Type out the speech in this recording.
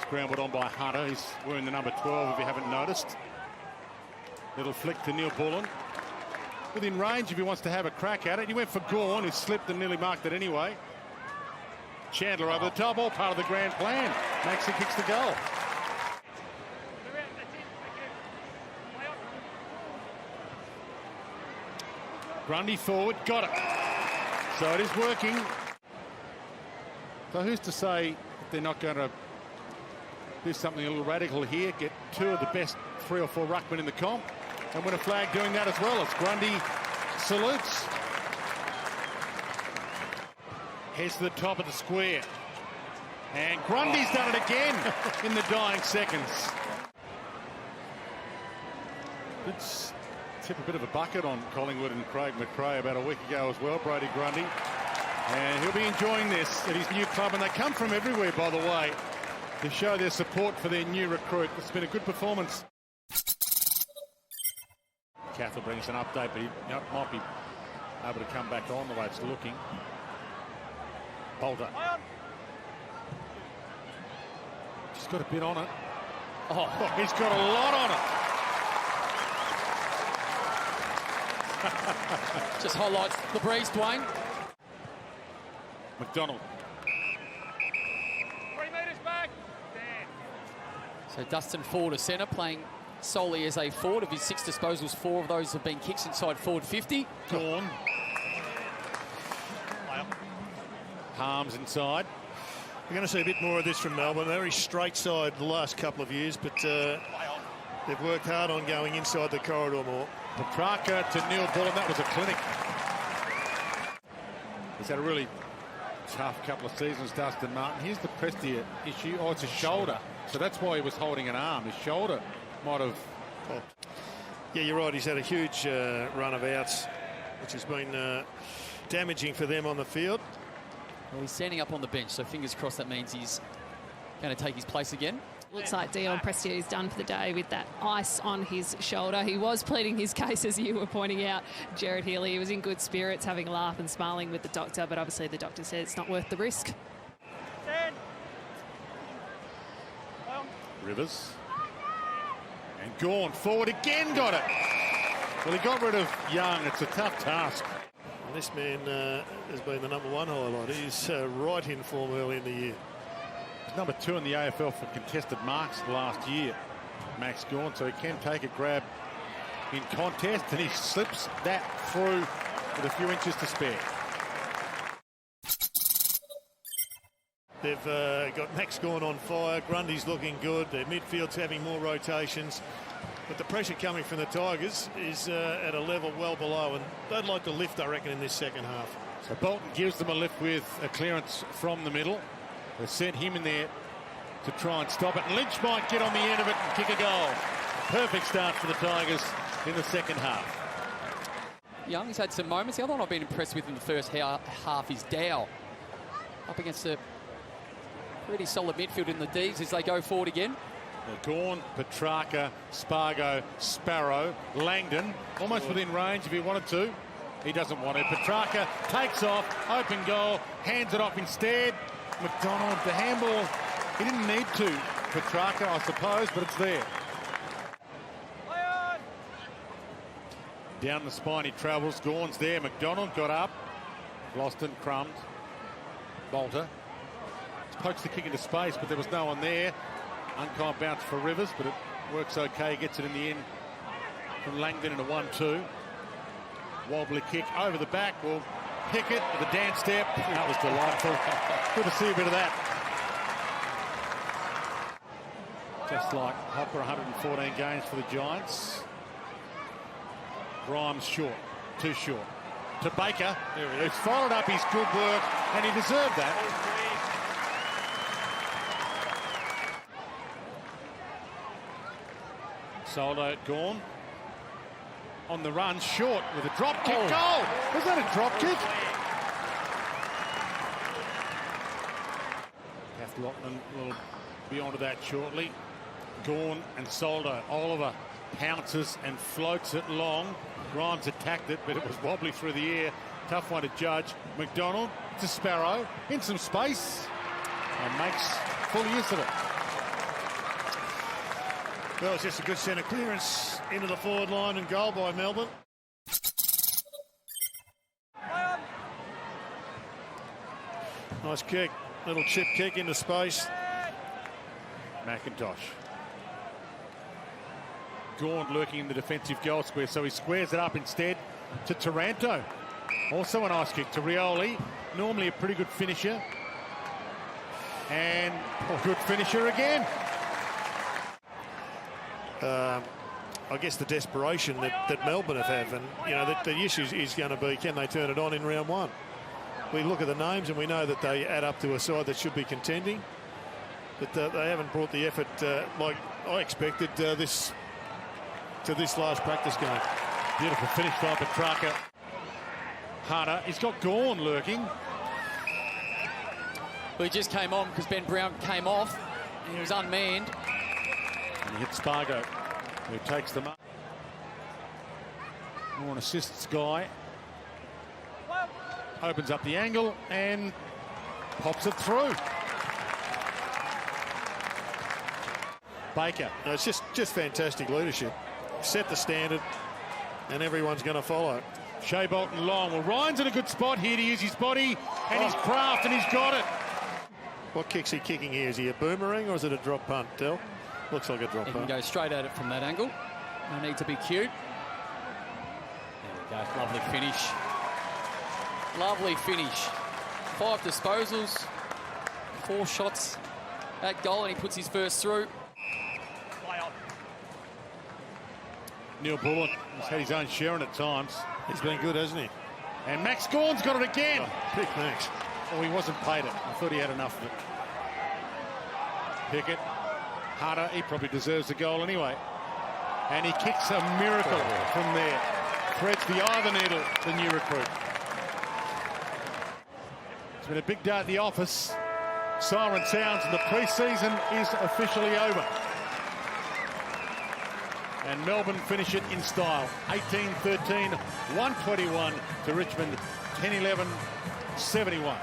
scrambled on by Hunter. He's wearing the number 12, if you haven't noticed. Little flick to Neil Bullen. Within range if he wants to have a crack at it. He went for Gawn, who slipped and nearly marked it anyway. Chandler over the top, all part of the grand plan. Maxie kicks the goal. Grundy forward, got it. So it is working. So who's to say if they're not going to do something a little radical here, get two of the best 3 or 4 ruckmen in the comp, and win a flag doing that as well as Grundy salutes. Heads to the top of the square. And Grundy's done it again in the dying seconds. It's tip a bit of a bucket on Collingwood and Craig McRae about a week ago as well, Brodie Grundy. And he'll be enjoying this at his new club. And they come from everywhere, by the way, to show their support for their new recruit. It's been a good performance. Cathal brings an update, but he might be able to come back on the way it's looking. Bolter. He's got a bit on it. Oh, he's got a lot on it. Just highlights the breeze, Dwayne. McDonald. 3 metres back. So Dustin Ford, a centre, playing solely as a forward. Of his 6 disposals, 4 of those have been kicks inside forward 50. Gawn. Harms inside. We're going to see a bit more of this from Melbourne. Very straight side the last couple of years, but they've worked hard on going inside the corridor more. Petrarca to Neil Bullen. That was a clinic. He's had a really tough couple of seasons, Dustin Martin. Here's the Prestia issue. Oh, it's a shoulder. So that's why he was holding an arm. His shoulder might have popped. Yeah, you're right. He's had a huge run of outs, which has been damaging for them on the field. Well, he's standing up on the bench, so fingers crossed that means he's going to take his place again. Looks like Dion Prestia is done for the day with that ice on his shoulder. He was pleading his case, as you were pointing out, Jared Healy. He was in good spirits, having a laugh and smiling with the doctor, but obviously the doctor said it's not worth the risk. Rivers. And Gawn forward again, got it. Well, he got rid of Young. It's a tough task. And this man has been the #1 highlight. He's right in form early in the year. He's number 2 in the AFL for contested marks last year, Max Gawn, so he can take a grab in contest, and he slips that through with a few inches to spare. They've got Max Gawn on fire. Grundy's looking good. Their midfield's having more rotations. But the pressure coming from the Tigers is at a level well below, and they'd like to lift, I reckon, in this second half. So Bolton gives them a lift with a clearance from the middle. They sent him in there to try and stop it. And Lynch might get on the end of it and kick a goal. Perfect start for the Tigers in the second half. Young's had some moments. The other one I've been impressed with in the first half is Dow. Up against a pretty solid midfield in the Dees as they go forward again. Gawn, Petrarca, Spargo, Sparrow, Langdon, almost within range if he wanted to. He doesn't want it. Petrarca takes off, open goal, hands it off instead. McDonald, the handball, he didn't need to. Petrarca, I suppose, but it's there. Down the spine he travels. Gawn's there. McDonald got up. Lost and crumbed. Bolter. He's poked the kick into space, but there was no one there. Unkind bounce for Rivers, but it works okay. Gets it in the end from Langdon in a 1-2. Wobbly kick over the back. Will Pickett with a dance step. That was delightful. Good to see a bit of that. Just like Hopper, 114 games for the Giants. Grimes short, too short. To Baker, who's followed up his good work, and he deserved that. Soldo Gawn on the run, short with a drop kick. Goal! Was that a drop kick? Kath Lockman will be onto that shortly. Gawn and Soldo. Oliver pounces and floats it long. Grimes attacked it, but it was wobbly through the air. Tough one to judge. McDonald to Sparrow in some space and makes full use of it. Well, it's just a good centre clearance into the forward line and goal by Melbourne. Nice kick, little chip kick into space. McIntosh. Gawn lurking in the defensive goal square, so he squares it up instead to Taranto. Also a nice kick to Rioli, normally a pretty good finisher. And a good finisher again. I guess the desperation that Melbourne have, and you know the issue is going to be, can they turn it on in round one? We look at the names and we know that they add up to a side that should be contending, but they haven't brought the effort like I expected to this last practice game. Beautiful finish by Petrarca. Hunter, he's got Gawn lurking. Well, he just came on because Ben Brown came off. And he was unmanned. And he hits Spargo, who takes them up. More an assists guy. Opens up the angle and pops it through. Baker. No, it's just fantastic leadership. Set the standard and everyone's going to follow. Shea Bolton long. Well, Ryan's in a good spot here to use his body and his craft, and he's got it. What kick's he kicking here? Is he a boomerang or is it a drop punt, Del? Looks like a drop He punt. can go straight at it from that angle. No need to be cute. There we go. Lovely finish. Lovely finish. 5 disposals, 4 shots at goal, and he puts his first through. Neil Bullen has had his own share at times. He's been good, hasn't he? And Max Gawn's got it again. Oh, pick Max. Oh, he wasn't paid it. I thought he had enough of it. Pickett. Hunter, he probably deserves a goal anyway. And he kicks a miracle from there. Threads the eye of the needle, the new recruit. It's been a big day at the office. Siren sounds and the pre-season is officially over. And Melbourne finish it in style. 18-13, 121 to Richmond, 10-11, 71.